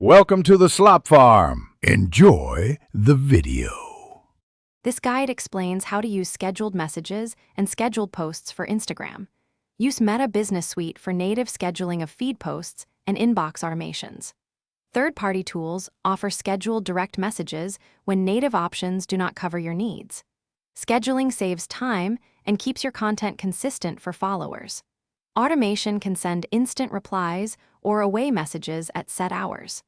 Welcome to the Slop Farm. Enjoy the video. This guide explains how to use scheduled messages and scheduled posts for Instagram. Use Meta Business Suite for native scheduling of feed posts and inbox automations. Third-party tools offer scheduled direct messages when native options do not cover your needs. Scheduling saves time and keeps your content consistent for followers. Automation can send instant replies or away messages at set hours.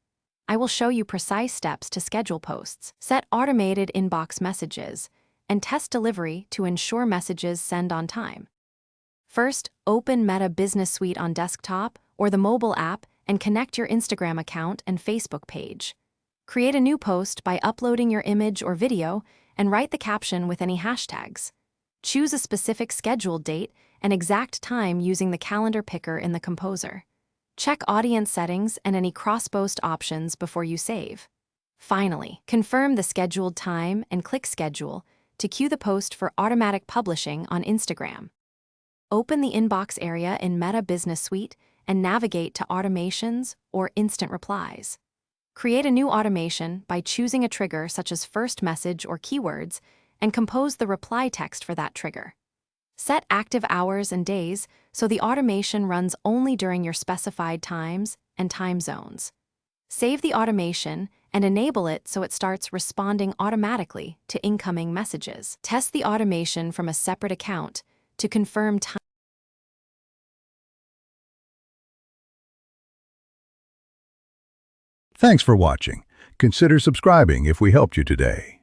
I will show you precise steps to schedule posts, set automated inbox messages, and test delivery to ensure messages send on time. First, open Meta Business Suite on desktop or the mobile app and connect your Instagram account and Facebook page. Create a new post by uploading your image or video and write the caption with any hashtags. Choose a specific scheduled date and exact time using the calendar picker in the Composer. Check audience settings and any cross-post options before you save. Finally, confirm the scheduled time and click Schedule to queue the post for automatic publishing on Instagram. Open the inbox area in Meta Business Suite and navigate to Automations or Instant Replies. Create a new automation by choosing a trigger such as first message or keywords and compose the reply text for that trigger. Set active hours and days so the automation runs only during your specified times and time zones. Save the automation and enable it so it starts responding automatically to incoming messages. Test the automation from a separate account to confirm time. Thanks for watching. Consider subscribing if we helped you today.